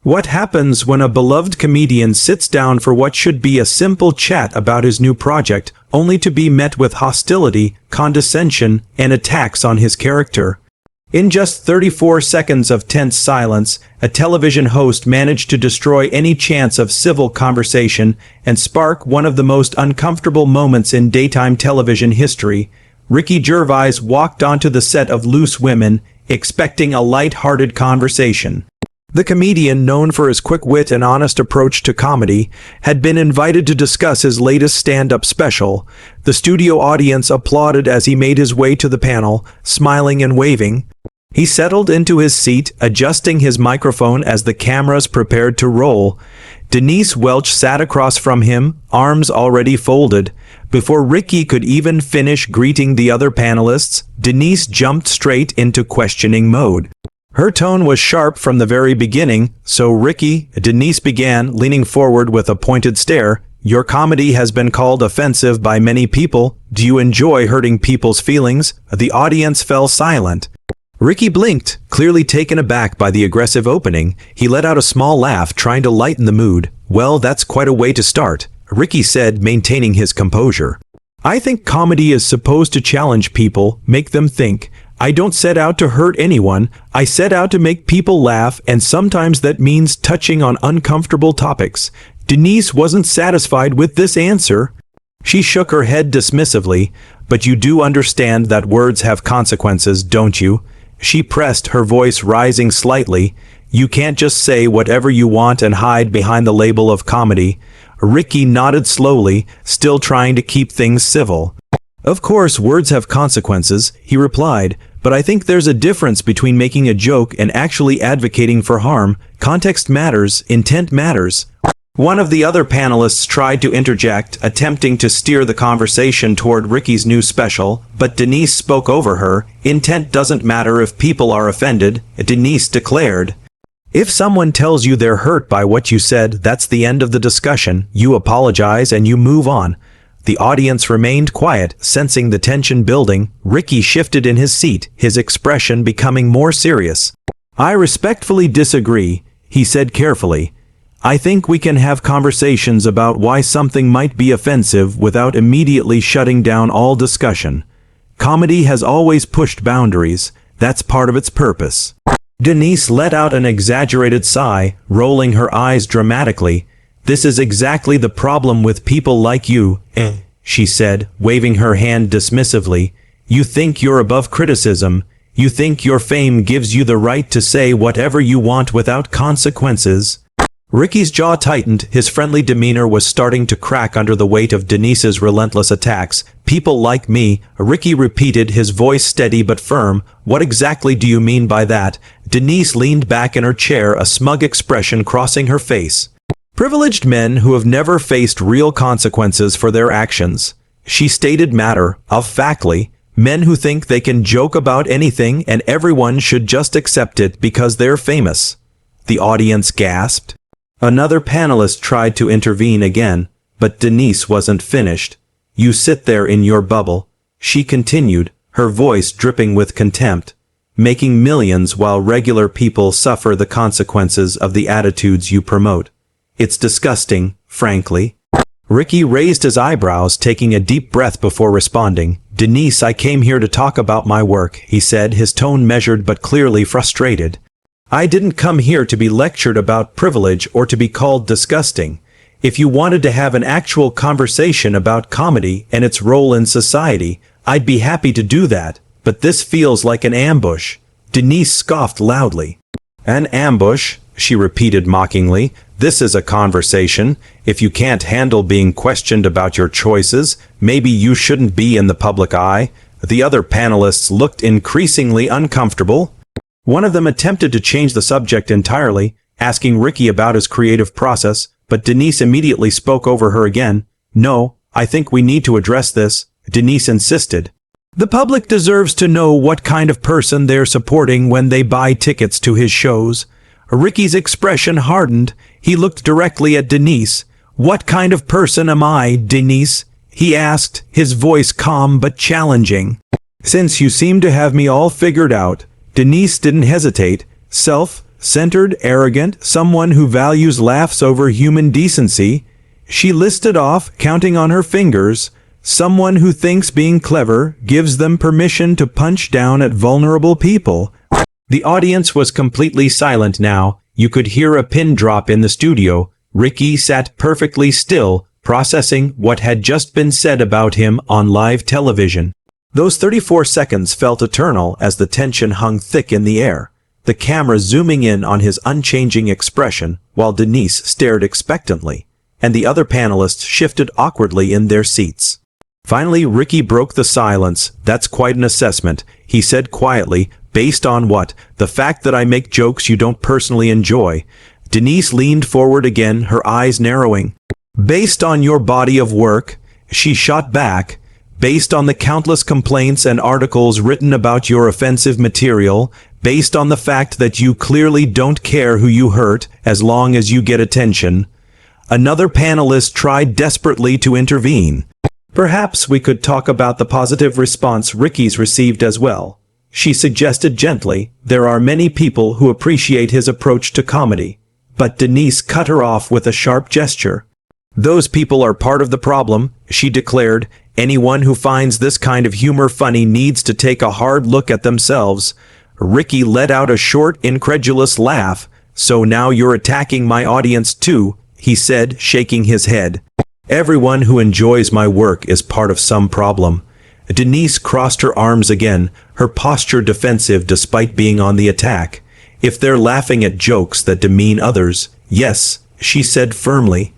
What happens when a beloved comedian sits down for what should be a simple chat about his new project, only to be met with hostility, condescension, and attacks on his character? In just 34 seconds of tense silence, a television host managed to destroy any chance of civil conversation and spark one of the most uncomfortable moments in daytime television history. Ricky Gervais walked onto the set of Loose Women, expecting a light-hearted conversation. The comedian, known for his quick wit and honest approach to comedy, had been invited to discuss his latest stand-up special. The studio audience applauded as he made his way to the panel, smiling and waving. He settled into his seat, adjusting his microphone as the cameras prepared to roll. Denise Welch sat across from him, arms already folded. Before Ricky could even finish greeting the other panelists, Denise jumped straight into questioning mode. Her tone was sharp from the very beginning, so Denise began, leaning forward with a pointed stare. Your comedy has been called offensive by many people. Do you enjoy hurting people's feelings? The audience fell silent. Ricky blinked, clearly taken aback by the aggressive opening. He let out a small laugh, trying to lighten the mood. Well, that's quite a way to start, Ricky said, maintaining his composure. I think comedy is supposed to challenge people, make them think. I don't set out to hurt anyone. I set out to make people laugh, and sometimes that means touching on uncomfortable topics. Denise wasn't satisfied with this answer. She shook her head dismissively. But you do understand that words have consequences, don't you? She pressed, her voice rising slightly. You can't just say whatever you want and hide behind the label of comedy. Ricky nodded slowly, still trying to keep things civil. Of course, words have consequences, he replied, but I think there's a difference between making a joke and actually advocating for harm. Context matters, intent matters. One of the other panelists tried to interject, attempting to steer the conversation toward Ricky's new special, but Denise spoke over her. Intent doesn't matter if people are offended, Denise declared. If someone tells you they're hurt by what you said, that's the end of the discussion. You apologize and you move on. The audience remained quiet, sensing the tension building. Ricky shifted in his seat, his expression becoming more serious. I respectfully disagree, he said carefully. I think we can have conversations about why something might be offensive without immediately shutting down all discussion. Comedy has always pushed boundaries. That's part of its purpose. Denise let out an exaggerated sigh, rolling her eyes dramatically. This is exactly the problem with people like you, she said, waving her hand dismissively. You think you're above criticism. You think your fame gives you the right to say whatever you want without consequences. Ricky's jaw tightened, his friendly demeanor was starting to crack under the weight of Denise's relentless attacks. People like me, Ricky repeated, his voice steady but firm. What exactly do you mean by that? Denise leaned back in her chair, a smug expression crossing her face. Privileged men who have never faced real consequences for their actions. She stated matter-of-factly, men who think they can joke about anything and everyone should just accept it because they're famous. The audience gasped. Another panelist tried to intervene again, but Denise wasn't finished. You sit there in your bubble, she continued, her voice dripping with contempt, making millions while regular people suffer the consequences of the attitudes you promote. It's disgusting, frankly. Ricky raised his eyebrows, taking a deep breath before responding. Denise, I came here to talk about my work, he said, his tone measured but clearly frustrated. I didn't come here to be lectured about privilege or to be called disgusting. If you wanted to have an actual conversation about comedy and its role in society, I'd be happy to do that, but this feels like an ambush. Denise scoffed loudly. An ambush, she repeated mockingly. This is a conversation. If you can't handle being questioned about your choices, maybe you shouldn't be in the public eye. The other panelists looked increasingly uncomfortable. One of them attempted to change the subject entirely, asking Ricky about his creative process, but Denise immediately spoke over her again. No, I think we need to address this, Denise insisted. The public deserves to know what kind of person they're supporting when they buy tickets to his shows. Ricky's expression hardened. He looked directly at Denise. What kind of person am I, Denise? He asked, his voice calm but challenging. Since you seem to have me all figured out, Denise didn't hesitate. self-centered, arrogant, someone who values laughs over human decency. She listed off, counting on her fingers, someone who thinks being clever gives them permission to punch down at vulnerable people. The audience was completely silent now. You could hear a pin drop in the studio. Ricky sat perfectly still, processing what had just been said about him on live television. Those 34 seconds felt eternal as the tension hung thick in the air, the camera zooming in on his unchanging expression while Denise stared expectantly, and the other panelists shifted awkwardly in their seats. Finally, Ricky broke the silence. "That's quite an assessment," he said quietly. "Based on what? The fact that I make jokes you don't personally enjoy?" Denise leaned forward again, her eyes narrowing. "Based on your body of work," she shot back. "Based on the countless complaints and articles written about your offensive material, based on the fact that you clearly don't care who you hurt as long as you get attention." Another panelist tried desperately to intervene. "Perhaps we could talk about the positive response Ricky's received as well," she suggested gently. "There are many people who appreciate his approach to comedy." But Denise cut her off with a sharp gesture. "Those people are part of the problem," she declared. "Anyone who finds this kind of humor funny needs to take a hard look at themselves." Ricky let out a short, incredulous laugh. "So now you're attacking my audience too," he said, shaking his head. "Everyone who enjoys my work is part of some problem." Denise crossed her arms again, her posture defensive despite being on the attack. "If they're laughing at jokes that demean others, yes," she said firmly.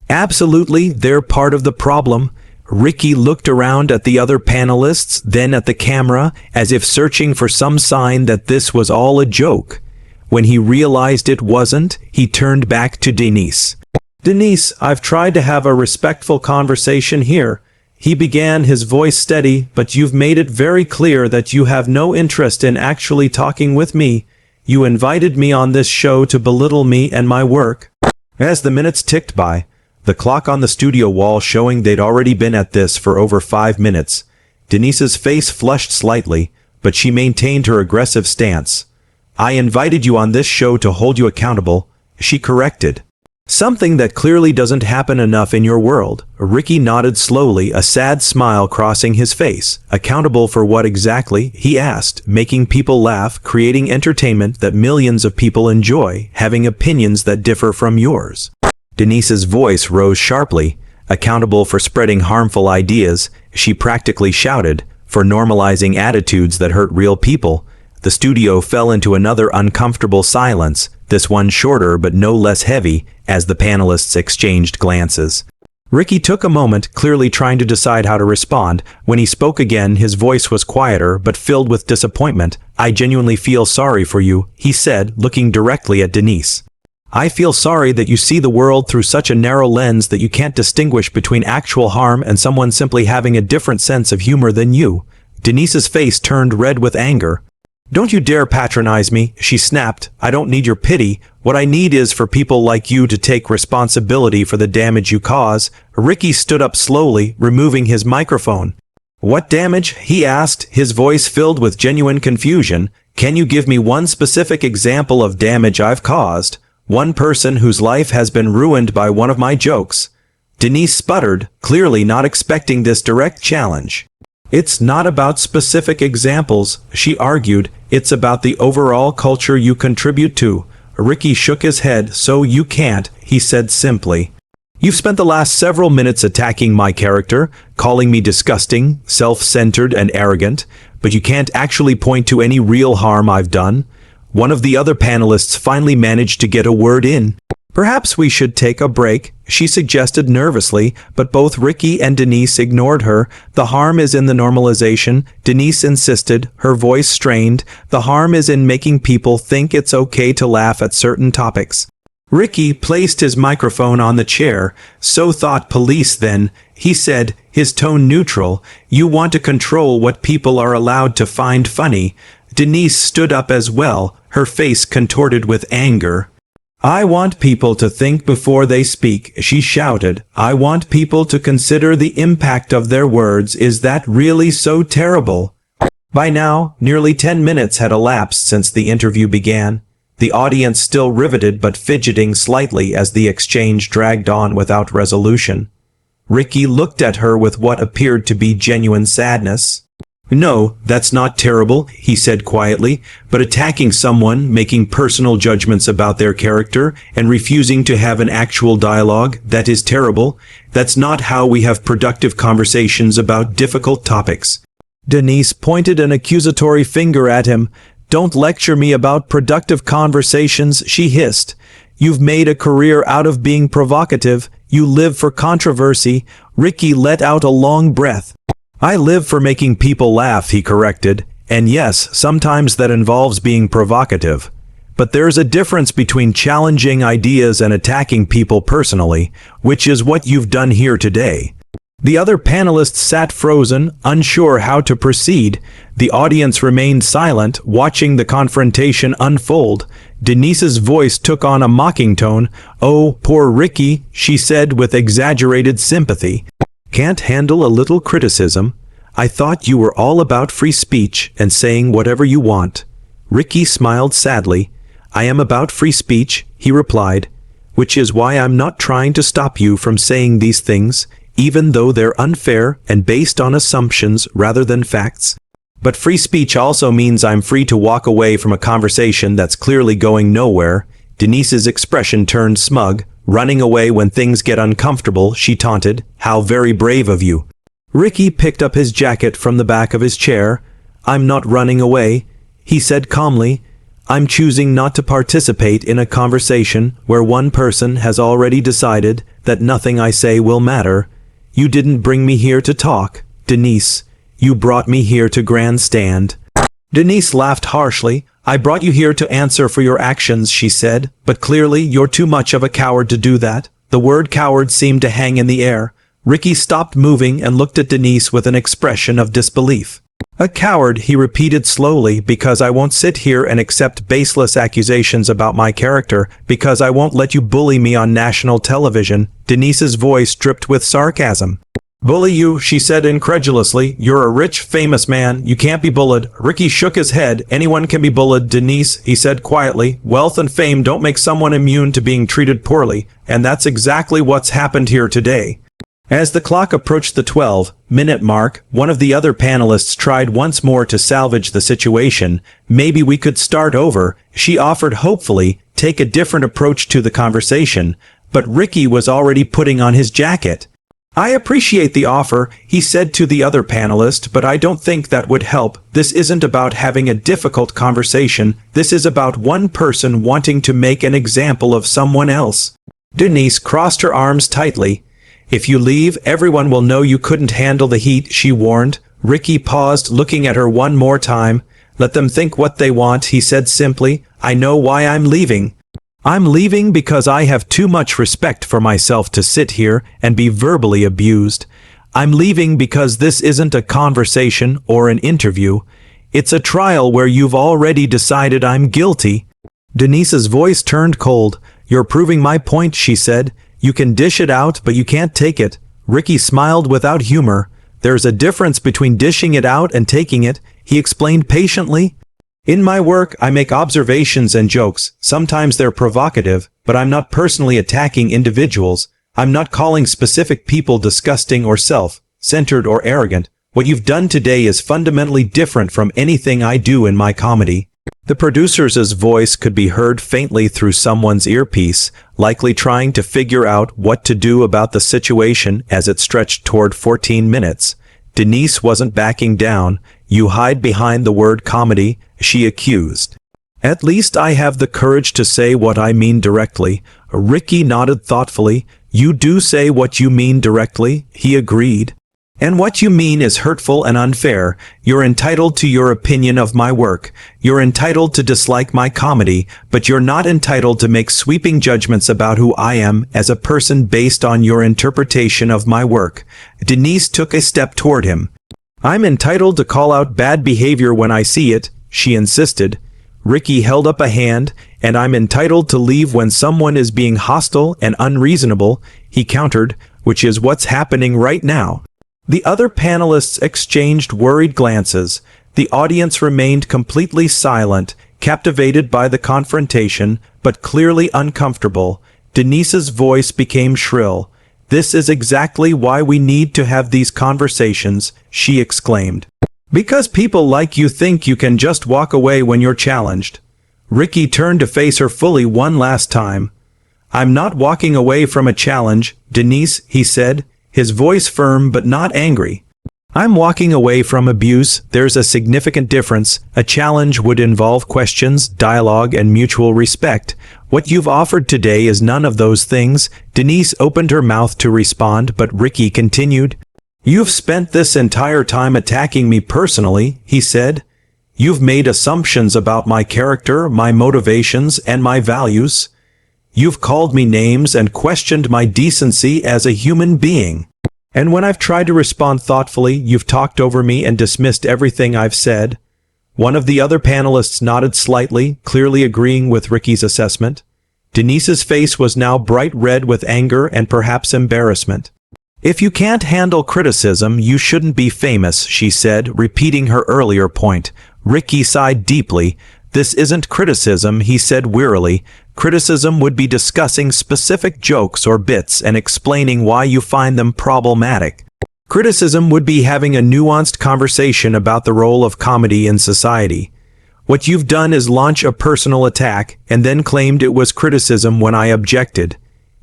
"Absolutely, they're part of the problem." Ricky looked around at the other panelists, then at the camera, as if searching for some sign that this was all a joke. When he realized it wasn't, he turned back to Denise. "Denise, I've tried to have a respectful conversation here," he began, his voice steady, "but you've made it very clear that you have no interest in actually talking with me. You invited me on this show to belittle me and my work." As the minutes ticked by, the clock on the studio wall showing they'd already been at this for over 5 minutes, Denise's face flushed slightly, but she maintained her aggressive stance. "I invited you on this show to hold you accountable," she corrected. "Something that clearly doesn't happen enough in your world." Ricky nodded slowly, a sad smile crossing his face. "Accountable for what exactly?" he asked. "Making people laugh, creating entertainment that millions of people enjoy, having opinions that differ from yours." Denise's voice rose sharply. "Accountable for spreading harmful ideas," she practically shouted, "for normalizing attitudes that hurt real people." The studio fell into another uncomfortable silence, this one shorter but no less heavy, as the panelists exchanged glances. Ricky took a moment, clearly trying to decide how to respond. When he spoke again, his voice was quieter but filled with disappointment. "I genuinely feel sorry for you," he said, looking directly at Denise. "I feel sorry that you see the world through such a narrow lens that you can't distinguish between actual harm and someone simply having a different sense of humor than you." Denise's face turned red with anger. "Don't you dare patronize me," she snapped. "I don't need your pity. What I need is for people like you to take responsibility for the damage you cause." Ricky stood up slowly, removing his microphone. "What damage?" he asked, his voice filled with genuine confusion. "Can you give me one specific example of damage I've caused? One person whose life has been ruined by one of my jokes?" Denise sputtered, clearly not expecting this direct challenge. "It's not about specific examples," she argued. "It's about the overall culture you contribute to." Ricky shook his head. "So you can't," he said simply. "You've spent the last several minutes attacking my character, calling me disgusting, self-centered, and arrogant, but you can't actually point to any real harm I've done." One of the other panelists finally managed to get a word in. "Perhaps we should take a break," she suggested nervously, but both Ricky and Denise ignored her. "The harm is in the normalization," Denise insisted, her voice strained. "The harm is in making people think it's okay to laugh at certain topics." Ricky placed his microphone on the chair. "So thought police then," he said, his tone neutral. "You want to control what people are allowed to find funny." Denise stood up as well, her face contorted with anger. "I want people to think before they speak," she shouted. "I want people to consider the impact of their words. Is that really so terrible?" By now, nearly 10 minutes had elapsed since the interview began. the audience still riveted but fidgeting slightly as the exchange dragged on without resolution. Ricky looked at her with what appeared to be genuine sadness. "No, that's not terrible," he said quietly, "but attacking someone, making personal judgments about their character, and refusing to have an actual dialogue, that is terrible. That's not how we have productive conversations about difficult topics." Denise pointed an accusatory finger at him. "Don't lecture me about productive conversations," she hissed. "You've made a career out of being provocative. You live for controversy." Ricky let out a long breath. "I live for making people laugh," he corrected. "And yes, sometimes that involves being provocative. But there's a difference between challenging ideas and attacking people personally, which is what you've done here today." The other panelists sat frozen, unsure how to proceed. The audience remained silent, watching the confrontation unfold. Denise's voice took on a mocking tone. "Oh, poor Ricky," she said with exaggerated sympathy. "Can't handle a little criticism? I thought you were all about free speech and saying whatever you want." Ricky smiled sadly. "I am about free speech," he replied, "which is why I'm not trying to stop you from saying these things, even though they're unfair and based on assumptions rather than facts. But free speech also means I'm free to walk away from a conversation that's clearly going nowhere." Denise's expression turned smug. "Running away when things get uncomfortable," she taunted. "How very brave of you." Ricky picked up his jacket from the back of his chair. "I'm not running away," he said calmly. "I'm choosing not to participate in a conversation where one person has already decided that nothing I say will matter. You didn't bring me here to talk, Denise. You brought me here to grandstand." Denise laughed harshly. "I brought you here to answer for your actions," she said, "but clearly you're too much of a coward to do that." The word coward seemed to hang in the air. Ricky stopped moving and looked at Denise with an expression of disbelief. "A coward," he repeated slowly, "because I won't sit here and accept baseless accusations about my character, because I won't let you bully me on national television." Denise's voice dripped with sarcasm. "Bully you?" she said incredulously. "You're a rich, famous man. You can't be bullied." Ricky shook his head. "Anyone can be bullied, Denise," he said quietly. "Wealth and fame don't make someone immune to being treated poorly, and that's exactly what's happened here today." As the clock approached the 12-minute mark, one of the other panelists tried once more to salvage the situation. "Maybe we could start over," she offered hopefully, "take a different approach to the conversation." But Ricky was already putting on his jacket. "I appreciate the offer," he said to the other panelist, "but I don't think that would help. This isn't about having a difficult conversation. This is about one person wanting to make an example of someone else." Denise crossed her arms tightly. "If you leave, everyone will know you couldn't handle the heat," she warned. Ricky paused, looking at her one more time. "Let them think what they want," he said simply. "I know why I'm leaving. I'm leaving because I have too much respect for myself to sit here and be verbally abused. I'm leaving because this isn't a conversation or an interview. It's a trial where you've already decided I'm guilty." Denise's voice turned cold. "You're proving my point," she said. "You can dish it out, but you can't take it." Ricky smiled without humor. "There's a difference between dishing it out and taking it," he explained patiently. "In my work, I make observations and jokes. Sometimes they're provocative, but I'm not personally attacking individuals. I'm not calling specific people disgusting or self-centered or arrogant. What you've done today is fundamentally different from anything I do in my comedy." The producer's voice could be heard faintly through someone's earpiece, likely trying to figure out what to do about the situation as it stretched toward 14 minutes. Denise wasn't backing down. "You hide behind the word comedy," she accused. "At least I have the courage to say what I mean directly." Ricky nodded thoughtfully. "You do say what you mean directly," he agreed. "And what you mean is hurtful and unfair. You're entitled to your opinion of my work. You're entitled to dislike my comedy, but you're not entitled to make sweeping judgments about who I am as a person based on your interpretation of my work." Denise took a step toward him. "I'm entitled to call out bad behavior when I see it," she insisted. Ricky held up a hand. "And I'm entitled to leave when someone is being hostile and unreasonable," he countered, "which is what's happening right now." The other panelists exchanged worried glances. The audience remained completely silent. Captivated by the confrontation, but clearly uncomfortable, Denise's voice became shrill. "This is exactly why we need to have these conversations," she exclaimed. "Because people like you think you can just walk away when you're challenged." Ricky turned to face her fully one last time. "I'm not walking away from a challenge, Denise," he said, his voice firm but not angry. "I'm walking away from abuse. There's a significant difference. A challenge would involve questions, dialogue, and mutual respect. What you've offered today is none of those things." Denise opened her mouth to respond, but Ricky continued. "You've spent this entire time attacking me personally," he said. "You've made assumptions about my character, my motivations, and my values. You've called me names and questioned my decency as a human being. And when I've tried to respond thoughtfully, you've talked over me and dismissed everything I've said." One of the other panelists nodded slightly, clearly agreeing with Ricky's assessment. Denise's face was now bright red with anger and perhaps embarrassment. "If you can't handle criticism, you shouldn't be famous," she said, repeating her earlier point. Ricky sighed deeply. "This isn't criticism," he said wearily. "Criticism would be discussing specific jokes or bits and explaining why you find them problematic. Criticism would be having a nuanced conversation about the role of comedy in society. What you've done is launch a personal attack and then claimed it was criticism when I objected."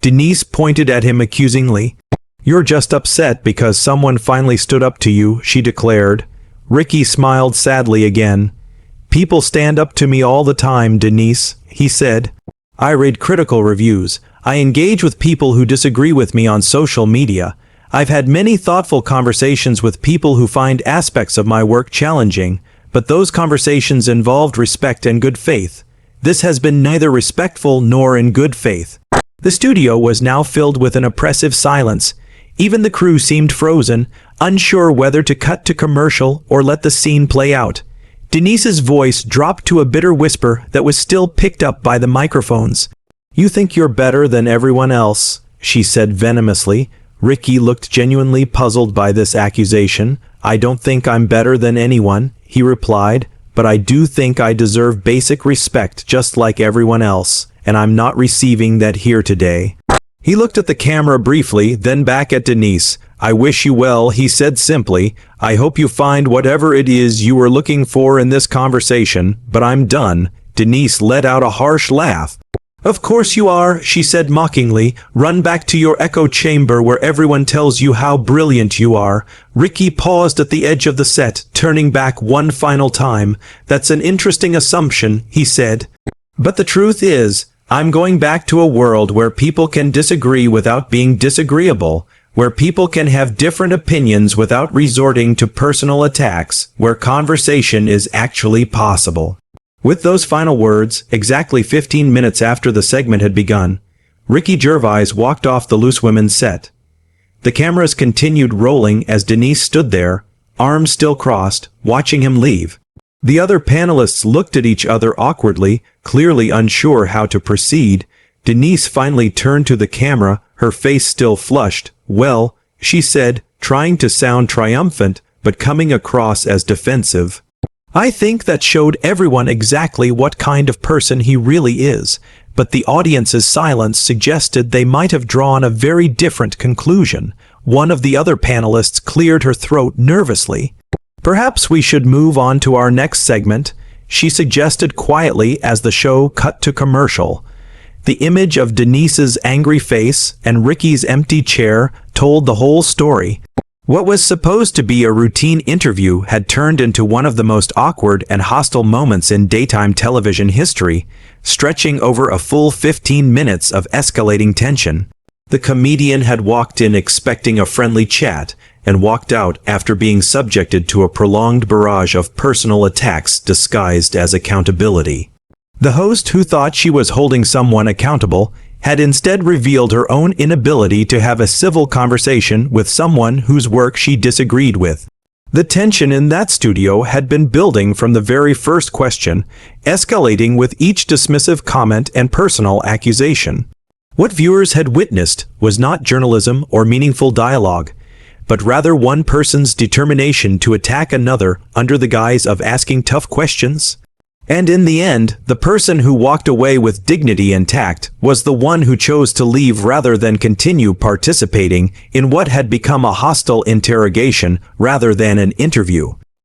Denise pointed at him accusingly. "You're just upset because someone finally stood up to you," she declared. Ricky smiled sadly again. "People stand up to me all the time, Denise," he said. "I read critical reviews. I engage with people who disagree with me on social media. I've had many thoughtful conversations with people who find aspects of my work challenging, but those conversations involved respect and good faith. This has been neither respectful nor in good faith." The studio was now filled with an oppressive silence. Even the crew seemed frozen, unsure whether to cut to commercial or let the scene play out. Denise's voice dropped to a bitter whisper that was still picked up by the microphones. "You think you're better than everyone else," she said venomously. Ricky looked genuinely puzzled by this accusation. "I don't think I'm better than anyone," he replied, "but I do think I deserve basic respect just like everyone else, and I'm not receiving that here today." He looked at the camera briefly, then back at Denise. "I wish you well," he said simply. "I hope you find whatever it is you were looking for in this conversation, but I'm done." Denise let out a harsh laugh. "Of course you are," she said mockingly. "Run back to your echo chamber where everyone tells you how brilliant you are." Ricky paused at the edge of the set, turning back one final time. "That's an interesting assumption," he said. "But the truth is, I'm going back to a world where people can disagree without being disagreeable, where people can have different opinions without resorting to personal attacks, where conversation is actually possible." With those final words, exactly 15 minutes after the segment had begun, Ricky Gervais walked off the Loose Women set. The cameras continued rolling as Denise stood there, arms still crossed, watching him leave. The other panelists looked at each other awkwardly, clearly unsure how to proceed. Denise finally turned to the camera, her face still flushed. "Well," she said, trying to sound triumphant, but coming across as defensive. "I think that showed everyone exactly what kind of person he really is, but the audience's silence suggested they might have drawn a very different conclusion." One of the other panelists cleared her throat nervously. "Perhaps we should move on to our next segment," she suggested quietly as the show cut to commercial. The image of Denise's angry face and Ricky's empty chair told the whole story. What was supposed to be a routine interview had turned into one of the most awkward and hostile moments in daytime television history, stretching over a full 15 minutes of escalating tension. The comedian had walked in expecting a friendly chat, and walked out after being subjected to a prolonged barrage of personal attacks disguised as accountability. The host, who thought she was holding someone accountable, had instead revealed her own inability to have a civil conversation with someone whose work she disagreed with. The tension in that studio had been building from the very first question, escalating with each dismissive comment and personal accusation. What viewers had witnessed was not journalism or meaningful dialogue, but rather one person's determination to attack another under the guise of asking tough questions. And in the end, the person who walked away with dignity intact was the one who chose to leave rather than continue participating in what had become a hostile interrogation rather than an interview.